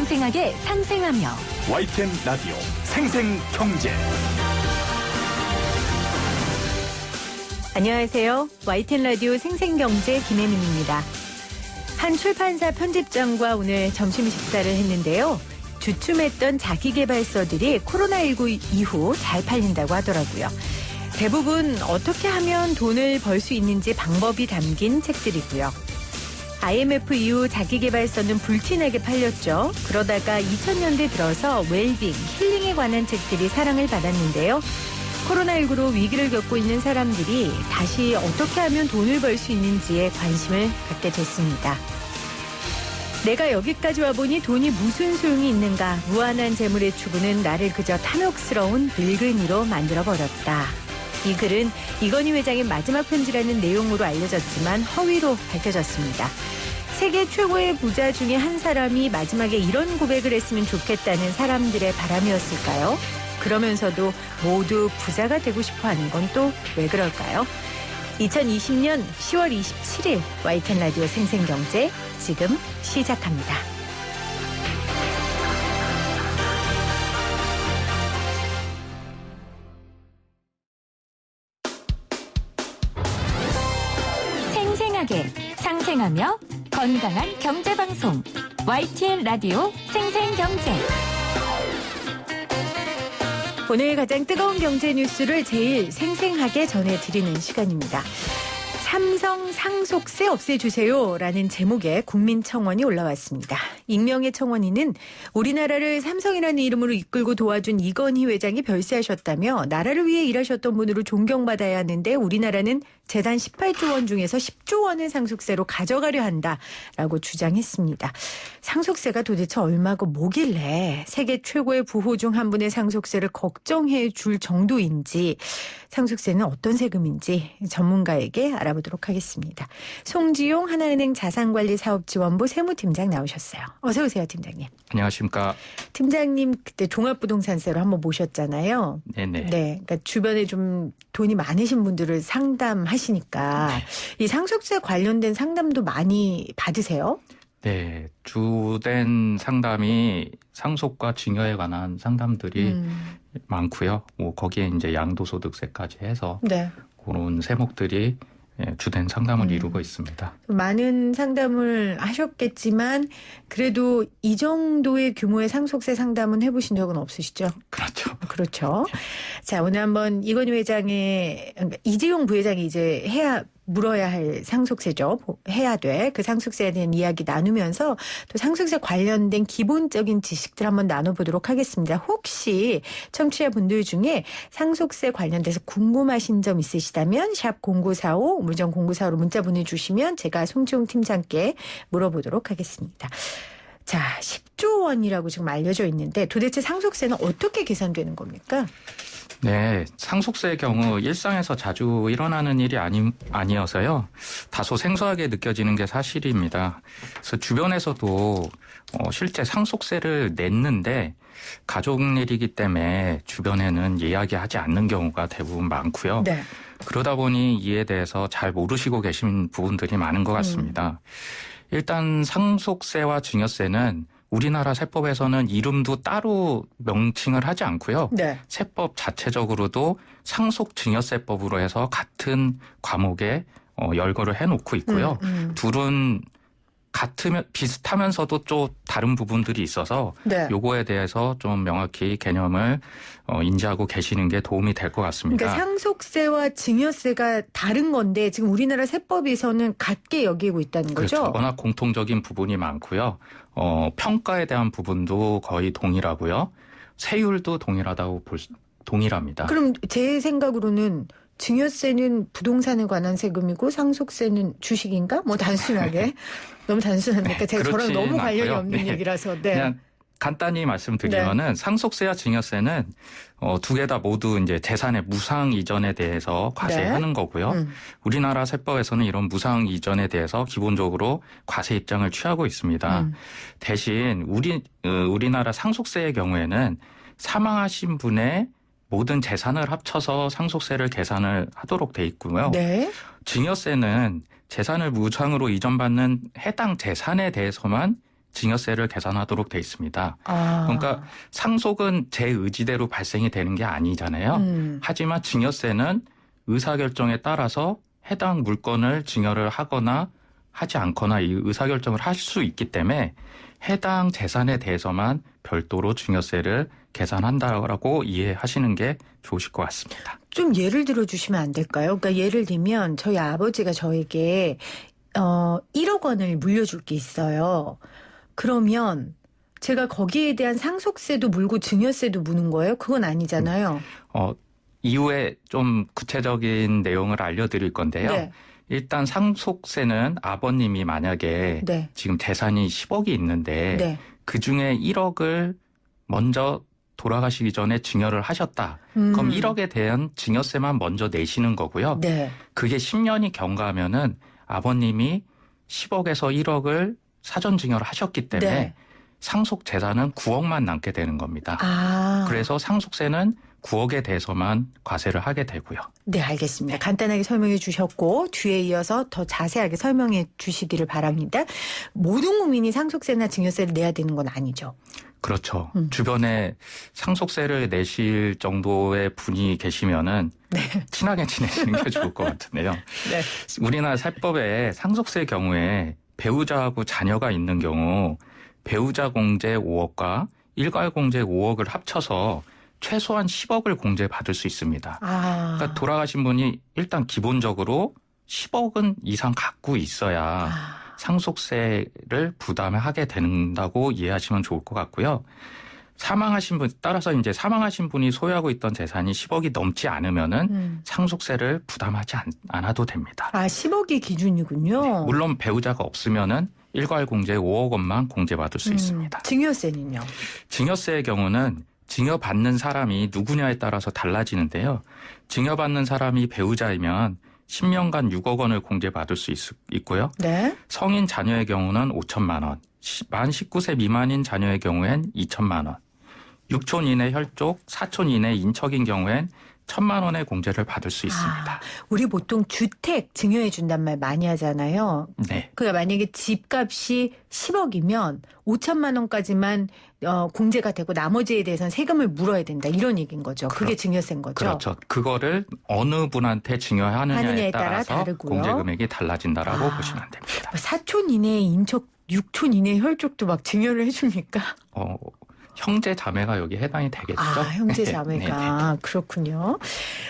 생생하게 상생하며 YTN 라디오 생생경제. 안녕하세요. YTN 라디오 생생경제 김혜민입니다. 한 출판사 편집장과 오늘 점심 식사를 했는데요. 주춤했던 자기계발서들이 코로나19 이후 잘 팔린다고 하더라고요. 대부분 어떻게 하면 돈을 벌 수 있는지 방법이 담긴 책들이고요. IMF 이후 자기계발서는 불티나게 팔렸죠. 그러다가 2000년대 들어서 웰빙, 힐링에 관한 책들이 사랑을 받았는데요. 코로나19로 위기를 겪고 있는 사람들이 다시 어떻게 하면 돈을 벌 수 있는지에 관심을 갖게 됐습니다. 내가 여기까지 와보니 돈이 무슨 소용이 있는가. 무한한 재물의 추구는 나를 그저 탐욕스러운 늙은이로 만들어버렸다. 이 글은 이건희 회장의 마지막 편지라는 내용으로 알려졌지만 허위로 밝혀졌습니다. 세계 최고의 부자 중에 한 사람이 마지막에 이런 고백을 했으면 좋겠다는 사람들의 바람이었을까요? 그러면서도 모두 부자가 되고 싶어 하는 건 또 왜 그럴까요? 2020년 10월 27일 YTN 라디오 생생경제 지금 시작합니다. 생생하게 상생하며 건강한 경제방송 YTN 라디오 생생경제. 오늘 가장 뜨거운 경제 뉴스를 제일 생생하게 전해드리는 시간입니다. 삼성 상속세 없애주세요라는 제목의 국민청원이 올라왔습니다. 익명의 청원인은 우리나라를 삼성이라는 이름으로 이끌고 도와준 이건희 회장이 별세하셨다며 나라를 위해 일하셨던 분으로 존경받아야 하는데 우리나라는 재단 18조 원 중에서 10조 원을 상속세로 가져가려 한다라고 주장했습니다. 상속세가 도대체 얼마고 뭐길래 세계 최고의 부호 중 한 분의 상속세를 걱정해 줄 정도인지, 상속세는 어떤 세금인지 전문가에게 알아보도록 하겠습니다. 송지용 하나은행 자산관리사업지원부 세무팀장 나오셨어요. 어서 오세요, 팀장님. 안녕하십니까. 팀장님 그때 종합부동산세로 한번 모셨잖아요. 네네. 네, 그러니까 주변에 좀 돈이 많으신 분들을 상담하시니까 이 상속세 관련된 상담도 많이 받으세요? 네, 주된 상담이 상속과 증여에 관한 상담들이 많고요. 뭐 거기에 이제 양도소득세까지 해서 네. 그런 세목들이 주된 상담을 이루고 있습니다. 많은 상담을 하셨겠지만 그래도 이 정도의 규모의 상속세 상담은 해보신 적은 없으시죠? 그렇죠. 그렇죠. 자, 오늘 한번 이건희 회장의, 그러니까 이재용 부회장이 이제 물어야 할 상속세죠. 해야 돼. 그 상속세에 대한 이야기 나누면서 또 상속세 관련된 기본적인 지식들 한번 나눠보도록 하겠습니다. 혹시 청취자분들 중에 상속세 관련돼서 궁금하신 점 있으시다면 샵 0945, 우물정 0945로 문자 보내주시면 제가 송지용 팀장께 물어보도록 하겠습니다. 자, 10조 원이라고 지금 알려져 있는데 도대체 상속세는 어떻게 계산되는 겁니까? 네, 상속세의 경우 일상에서 자주 일어나는 일이 아니어서요. 다소 생소하게 느껴지는 게 사실입니다. 그래서 주변에서도 실제 상속세를 냈는데 가족 일이기 때문에 주변에는 이야기하지 않는 경우가 대부분 많고요. 네. 그러다 보니 이에 대해서 잘 모르시고 계신 부분들이 많은 것 같습니다. 일단 상속세와 증여세는 우리나라 세법에서는 이름도 따로 명칭을 하지 않고요. 네. 세법 자체적으로도 상속증여세법으로 해서 같은 과목에 열거를 해놓고 있고요. 둘은 비슷하면서도 좀 다른 부분들이 있어서 네. 요거에 대해서 좀 명확히 개념을 인지하고 계시는 게 도움이 될 것 같습니다. 그러니까 상속세와 증여세가 다른 건데 지금 우리나라 세법에서는 같게 여기고 있다는 거죠? 그렇죠. 워낙 공통적인 부분이 많고요. 평가에 대한 부분도 거의 동일하고요. 세율도 동일합니다. 그럼 제 생각으로는 증여세는 부동산에 관한 세금이고 상속세는 주식인가? 뭐 단순하게. 너무 단순합니까? 제가 저랑 너무 관련이 없는 얘기라서. 네. 그냥 간단히 말씀드리면은 상속세와 증여세는 두 개 다 모두 이제 재산의 무상 이전에 대해서 과세하는 거고요. 우리나라 세법에서는 이런 무상 이전에 대해서 기본적으로 과세 입장을 취하고 있습니다. 대신 우리나라 상속세의 경우에는 사망하신 분의 모든 재산을 합쳐서 상속세를 계산을 하도록 돼 있고요. 네. 증여세는 재산을 무상으로 이전받는 해당 재산에 대해서만 증여세를 계산하도록 돼 있습니다. 아. 그러니까 상속은 제 의지대로 발생이 되는 게 아니잖아요. 하지만 증여세는 의사결정에 따라서 해당 물건을 증여를 하거나 하지 않거나 이 의사결정을 할 수 있기 때문에 해당 재산에 대해서만 별도로 증여세를 계산한다라고 이해하시는 게 좋으실 것 같습니다. 좀 예를 들어 주시면 안 될까요? 그러니까 예를 들면 저희 아버지가 저에게 1억 원을 물려줄 게 있어요. 그러면 제가 거기에 대한 상속세도 물고 증여세도 무는 거예요? 그건 아니잖아요. 이후에 좀 구체적인 내용을 알려드릴 건데요. 네. 일단 상속세는 아버님이 만약에 네. 지금 재산이 10억이 있는데 네. 그중에 1억을 먼저 돌아가시기 전에 증여를 하셨다. 그럼 1억에 대한 증여세만 먼저 내시는 거고요. 네. 그게 10년이 경과하면은 아버님이 10억에서 1억을 사전 증여를 하셨기 때문에 네. 상속 재산은 9억만 남게 되는 겁니다. 아. 그래서 상속세는 9억에 대해서만 과세를 하게 되고요. 네, 알겠습니다. 간단하게 설명해 주셨고 뒤에 이어서 더 자세하게 설명해 주시기를 바랍니다. 모든 국민이 상속세나 증여세를 내야 되는 건 아니죠. 그렇죠. 주변에 상속세를 내실 정도의 분이 계시면은 네. 친하게 지내시는 게 좋을 것 같은데요. 네. 우리나라 세법에 상속세 경우에 배우자하고 자녀가 있는 경우 배우자 공제 5억과 일괄 공제 5억을 합쳐서 최소한 10억을 공제받을 수 있습니다. 아. 그러니까 돌아가신 분이 일단 기본적으로 10억은 이상 갖고 있어야 상속세를 부담하게 된다고 이해하시면 좋을 것 같고요. 사망하신 분 따라서 이제 사망하신 분이 소유하고 있던 재산이 10억이 넘지 않으면은 상속세를 부담하지 않아도 됩니다. 아, 10억이 기준이군요. 물론 배우자가 없으면은 일괄 공제 5억 원만 공제받을 수 있습니다. 증여세는요? 증여세의 경우는 증여받는 사람이 누구냐에 따라서 달라지는데요. 증여받는 사람이 배우자이면 10년간 6억 원을 공제받을 수 있고요. 네. 성인 자녀의 경우는 5천만 원, 만 19세 미만인 자녀의 경우엔 2천만 원, 6촌 이내 혈족, 4촌 이내 인척인 경우엔 1,000만 원의 공제를 받을 수 있습니다. 우리 보통 주택 증여해 준단 말 많이 하잖아요. 네. 그러니까 만약에 집값이 10억이면 5천만 원까지만 공제가 되고 나머지에 대해서는 세금을 물어야 된다. 이런 얘기인 거죠. 그게 증여세인 거죠. 그렇죠. 그거를 어느 분한테 증여하느냐에 하느냐에 따라 따라서 다르고요. 공제 금액이 달라진다라고 보시면 됩니다. 4촌 이내의 인척, 6촌 이내의 혈족도 막 증여를 해줍니까? 형제 자매가 여기 해당이 되겠죠. 아, 형제 자매가. 그렇군요.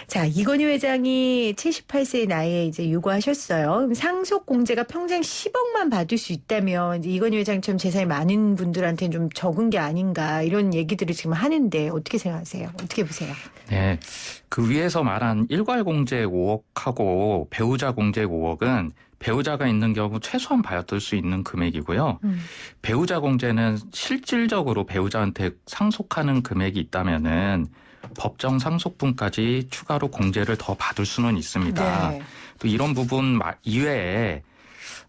자, 이건희 회장이 78세의 나이에 이제 요구하셨어요. 그럼 상속 공제가 평생 10억만 받을 수 있다면 이제 이건희 회장처럼 재산이 많은 분들한테는 좀 적은 게 아닌가 이런 얘기들을 지금 하는데 어떻게 생각하세요? 어떻게 보세요? 네. 그 위에서 말한 일괄 공제 5억하고 배우자 공제 5억은 배우자가 있는 경우 최소한 받을 수 있는 금액이고요. 배우자 공제는 실질적으로 배우자한테 상속하는 금액이 있다면은 법정 상속분까지 추가로 공제를 더 받을 수는 있습니다. 네. 또 이런 부분 이외에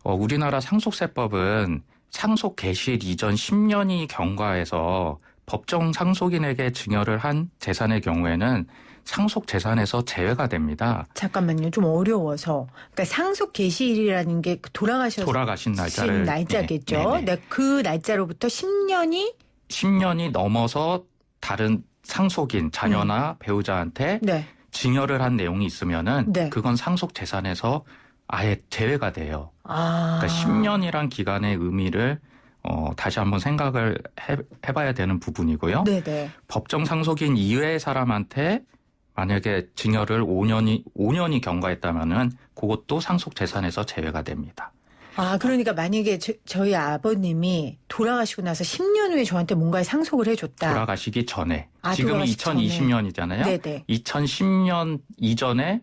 우리나라 상속세법은 상속 개시일 이전 10년이 경과해서 법정 상속인에게 증여를 한 재산의 경우에는 상속 재산에서 제외가 됩니다. 잠깐만요. 좀 어려워서. 그러니까 상속 개시일이라는 게 돌아가신 날짜를 날짜겠죠. 네. 네, 그 날짜로부터 10년이 넘어서 다른 상속인 자녀나 배우자한테 네. 증여를 한 내용이 있으면은 네. 그건 상속 재산에서 아예 제외가 돼요. 아. 그러니까 10년이란 기간의 의미를 다시 한번 생각을 해봐야 되는 부분이고요. 네네. 법정 상속인 이외의 사람한테 만약에 증여를 5년이 경과했다면은 그것도 상속 재산에서 제외가 됩니다. 아, 그러니까 만약에 저희 아버님이 돌아가시고 나서 10년 후에 저한테 뭔가를 상속을 해줬다. 돌아가시기 전에. 아, 지금 돌아가시기 2020년이잖아요. 네네. 2010년 이전에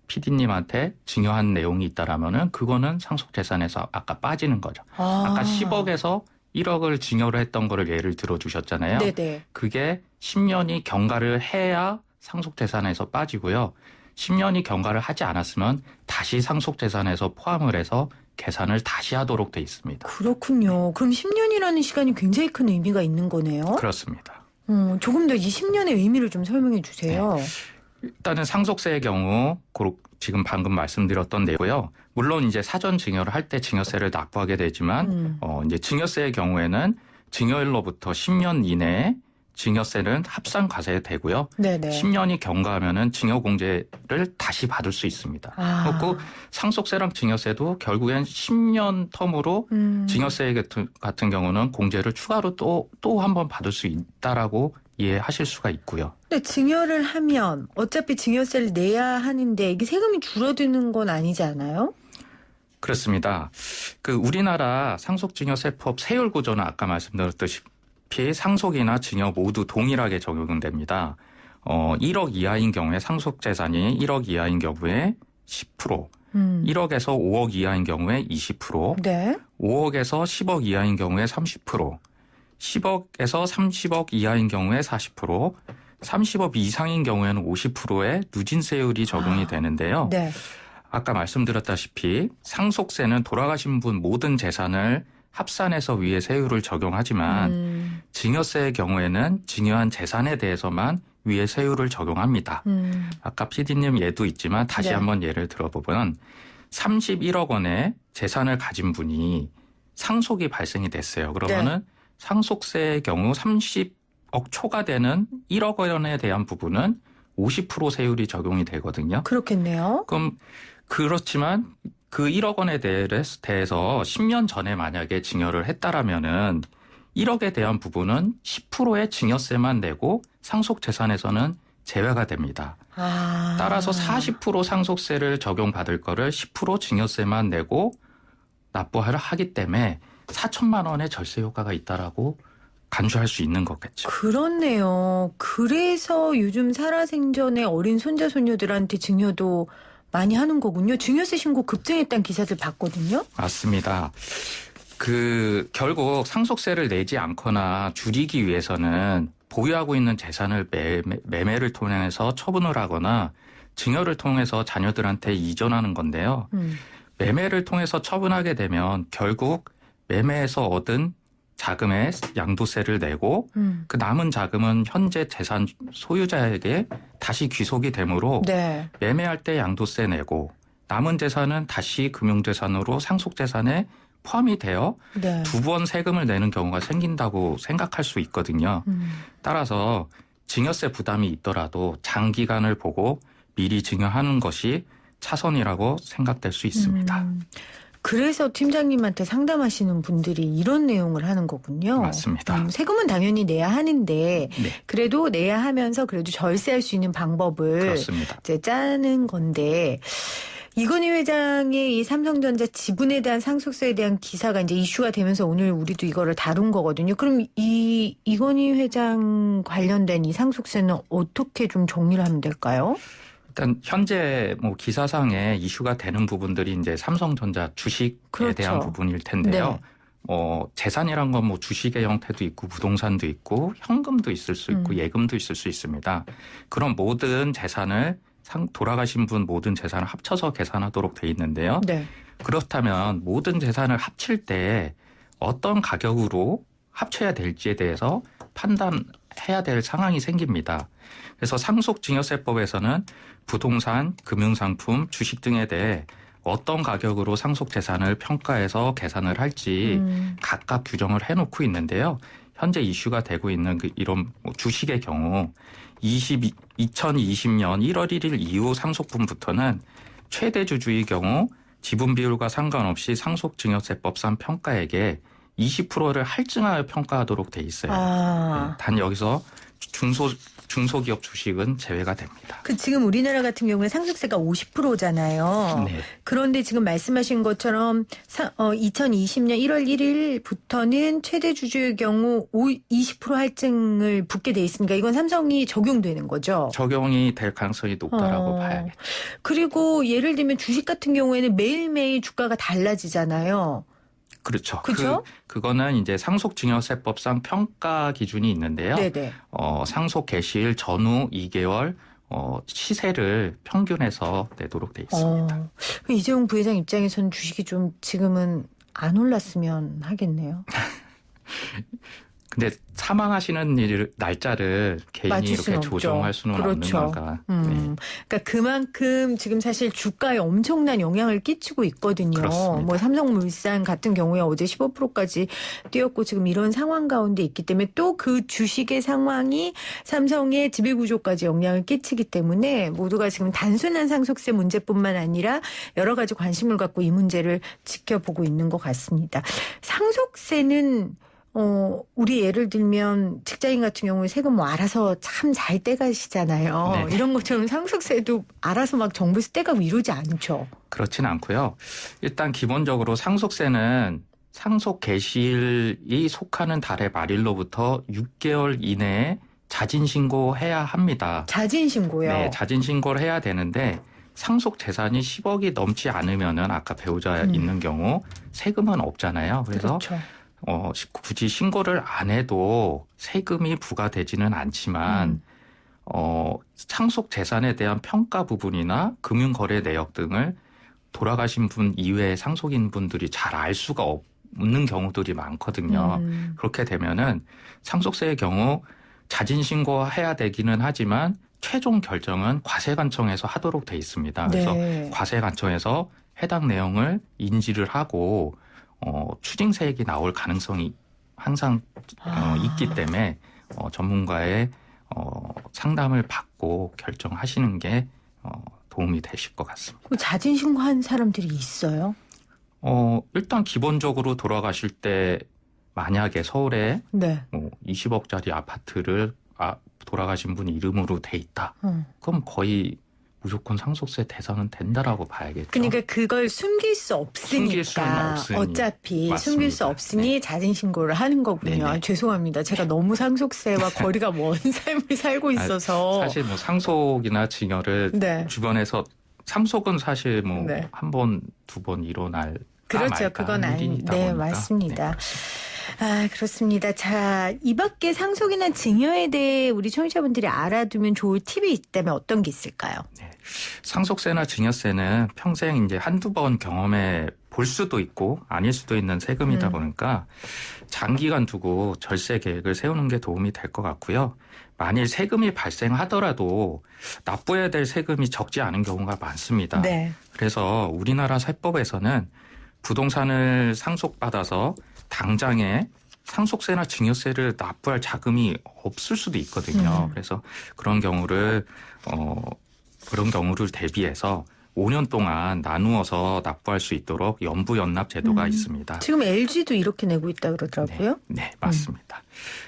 PD님한테 증여한 내용이 있다라면은 그거는 상속 재산에서 아까 빠지는 거죠. 아까 10억에서 1억을 증여를 했던 거를 예를 들어 주셨잖아요. 네네. 그게 10년이 경과를 해야 상속 재산에서 빠지고요. 10년이 경과를 하지 않았으면 다시 상속 재산에서 포함을 해서 계산을 다시 하도록 돼 있습니다. 그렇군요. 그럼 10년이라는 시간이 굉장히 큰 의미가 있는 거네요. 그렇습니다. 조금 더 이 10년의 의미를 좀 설명해 주세요. 일단은 상속세의 경우 지금 방금 말씀드렸던 내고요. 물론 이제 사전 증여를 할 때 증여세를 납부하게 되지만 이제 증여세의 경우에는 증여일로부터 10년 이내에 증여세는 합산 과세되고요. 네네. 10년이 경과하면은 증여공제를 다시 받을 수 있습니다. 그리고 상속세랑 증여세도 결국엔 10년 텀으로 증여세 같은 경우는 공제를 추가로 또 한 번 받을 수 있다라고 이해하실 수가 있고요. 근데 증여를 하면 어차피 증여세를 내야 하는데 이게 세금이 줄어드는 건 아니지 않아요? 그렇습니다. 우리나라 상속증여세법 세율 구조는 아까 말씀드렸듯이 상속이나 증여 모두 동일하게 적용됩니다. 1억 이하인 경우에 상속재산이 1억 이하인 경우에 10%, 1억에서 5억 이하인 경우에 20%, 네. 5억에서 10억 이하인 경우에 30%, 10억에서 30억 이하인 경우에 40%, 30억 이상인 경우에는 50%의 누진세율이 적용이 되는데요. 네. 아까 말씀드렸다시피 상속세는 돌아가신 분 모든 재산을 합산해서 위에 세율을 적용하지만 증여세의 경우에는 증여한 재산에 대해서만 위에 세율을 적용합니다. 아까 PD님 예도 있지만 다시 네. 한번 예를 들어보면 31억 원의 재산을 가진 분이 상속이 발생이 됐어요. 그러면은 상속세의 경우 30억 초과되는 1억 원에 대한 부분은 50% 세율이 적용이 되거든요. 그렇겠네요. 그럼 그렇지만 그 1억 원에 대해서 10년 전에 만약에 증여를 했다라면은 1억에 대한 부분은 10%의 증여세만 내고 상속 재산에서는 제외가 됩니다. 따라서 40% 상속세를 적용받을 거를 10% 증여세만 내고 납부를 하기 때문에 4천만 원의 절세 효과가 있다라고 간주할 수 있는 거겠죠. 그렇네요. 그래서 요즘 살아생전에 어린 손자 손녀들한테 증여도 많이 하는 거군요. 증여세 신고 급증했다는 기사들 봤거든요. 맞습니다. 결국 상속세를 내지 않거나 줄이기 위해서는 보유하고 있는 재산을 매매를 통해서 처분을 하거나 증여를 통해서 자녀들한테 이전하는 건데요. 매매를 통해서 처분하게 되면 결국 매매에서 얻은 자금의 양도세를 내고 그 남은 자금은 현재 재산 소유자에게 다시 귀속이 되므로 네. 매매할 때 양도세 내고 남은 재산은 다시 금융재산으로 상속재산에 포함이 되어 네. 두 번 세금을 내는 경우가 생긴다고 생각할 수 있거든요. 따라서 증여세 부담이 있더라도 장기간을 보고 미리 증여하는 것이 차선이라고 생각될 수 있습니다. 그래서 팀장님한테 상담하시는 분들이 이런 내용을 하는 거군요. 맞습니다. 세금은 당연히 내야 하는데 네. 그래도 내야 하면서 그래도 절세할 수 있는 방법을 그렇습니다. 이제 짜는 건데 이건희 회장의 이 삼성전자 지분에 대한 상속세에 대한 기사가 이제 이슈가 되면서 오늘 우리도 이거를 다룬 거거든요. 그럼 이건희 회장 관련된 이 상속세는 어떻게 좀 정리를 하면 될까요? 일단 현재 기사상에 이슈가 되는 부분들이 이제 삼성전자 주식에 그렇죠. 대한 부분일 텐데요. 네. 재산이란 건 주식의 형태도 있고 부동산도 있고 현금도 있을 수 있고 예금도 있을 수 있습니다. 그런 모든 재산을 돌아가신 분 모든 재산을 합쳐서 계산하도록 돼 있는데요. 네. 그렇다면 모든 재산을 합칠 때 어떤 가격으로 합쳐야 될지에 대해서 판단해야 될 상황이 생깁니다. 그래서 상속증여세법에서는 부동산, 금융상품, 주식 등에 대해 어떤 가격으로 상속재산을 평가해서 계산을 할지 각각 규정을 해놓고 있는데요. 현재 이슈가 되고 있는 이런 주식의 경우 2020년 1월 1일 이후 상속분부터는 최대 주주의 경우 지분 비율과 상관없이 상속증여세법상 평가액에 20%를 할증하여 평가하도록 돼 있어요. 네, 단 여기서 중소기업 주식은 제외가 됩니다. 지금 우리나라 같은 경우에 상속세가 50%잖아요. 네. 그런데 지금 말씀하신 것처럼 2020년 1월 1일부터는 최대 주주의 경우 20% 할증을 붙게 돼 있으니까 이건 삼성이 적용되는 거죠. 적용이 될 가능성이 높다라고 봐야겠죠. 그리고 예를 들면 주식 같은 경우에는 매일매일 주가가 달라지잖아요. 그렇죠. 그렇죠? 그거는 이제 상속증여세법상 평가 기준이 있는데요. 네네. 상속 개시일 전후 2개월 시세를 평균해서 내도록 돼 있습니다. 이재용 부회장 입장에서는 주식이 좀 지금은 안 올랐으면 하겠네요. 근데 사망하시는 날짜를 개인이 맞출 이렇게 수는 없죠. 조정할 수는 그렇죠. 없는 거니까. 네. 그러니까 그만큼 지금 사실 주가에 엄청난 영향을 끼치고 있거든요. 그렇습니다. 뭐 삼성물산 같은 경우에 어제 15%까지 뛰었고 지금 이런 상황 가운데 있기 때문에 또 그 주식의 상황이 삼성의 지배구조까지 영향을 끼치기 때문에 모두가 지금 단순한 상속세 문제뿐만 아니라 여러 가지 관심을 갖고 이 문제를 지켜보고 있는 것 같습니다. 상속세는 우리 예를 들면 직장인 같은 경우에 세금 뭐 알아서 참 잘 떼가시잖아요. 네. 이런 것처럼 상속세도 알아서 막 정부에서 떼가고 이러지 않죠. 그렇진 않고요. 일단 기본적으로 상속세는 상속 개시일이 속하는 달의 말일로부터 6개월 이내에 자진 신고해야 합니다. 자진 신고요. 네, 자진 신고를 해야 되는데 상속 재산이 10억이 넘지 않으면은 아까 배우자 있는 경우 세금은 없잖아요. 그래서 그렇죠. 굳이 신고를 안 해도 세금이 부과되지는 않지만 상속 재산에 대한 평가 부분이나 금융거래 내역 등을 돌아가신 분 이외의 상속인 분들이 잘 알 수가 없는 경우들이 많거든요. 그렇게 되면은 상속세의 경우 자진 신고해야 되기는 하지만 최종 결정은 과세관청에서 하도록 돼 있습니다. 그래서 네. 과세관청에서 해당 내용을 인지를 하고 추징세액이 나올 가능성이 항상 있기 때문에 전문가의 상담을 받고 결정하시는 게 도움이 되실 것 같습니다. 자진 신고한 사람들이 있어요? 일단 기본적으로 돌아가실 때 만약에 서울에 네. 20억짜리 아파트를 돌아가신 분 이름으로 돼 있다. 그럼 거의 무조건 상속세 대상은 된다라고 봐야겠죠. 그러니까 그걸 숨길 수 숨길 수는 없으니까 없으니. 어차피 맞습니다. 숨길 수 없으니 네. 자진 신고를 하는 거군요. 네네. 죄송합니다. 제가 너무 상속세와 거리가 먼 삶을 살고 있어서 사실 뭐 상속이나 증여를 네. 주변에서 상속은 사실 뭐 네. 한 번, 두 번 일어날 그렇죠. 그건 네, 맞습니다. 아, 그렇습니다. 자, 이 밖에 상속이나 증여에 대해 우리 청취자분들이 알아두면 좋을 팁이 있다면 어떤 게 있을까요? 상속세나 증여세는 평생 이제 한두 번 경험해 볼 수도 있고 아닐 수도 있는 세금이다 보니까 장기간 두고 절세 계획을 세우는 게 도움이 될 것 같고요. 만일 세금이 발생하더라도 납부해야 될 세금이 적지 않은 경우가 많습니다. 네. 그래서 우리나라 세법에서는 부동산을 상속받아서 당장에 상속세나 증여세를 납부할 자금이 없을 수도 있거든요. 그래서 그런 경우를 대비해서 5년 동안 나누어서 납부할 수 있도록 연부연납 제도가 있습니다. 지금 LG도 이렇게 내고 있다 그러더라고요. 네, 맞습니다.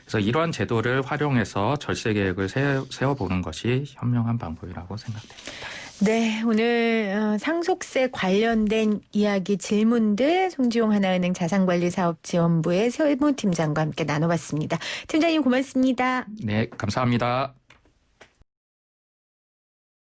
그래서 이러한 제도를 활용해서 절세 계획을 세워보는 것이 현명한 방법이라고 생각됩니다. 네, 오늘 상속세 관련된 이야기 질문들 송지용 하나은행 자산관리사업지원부의 세무팀장과 함께 나눠봤습니다. 팀장님 고맙습니다. 네, 감사합니다.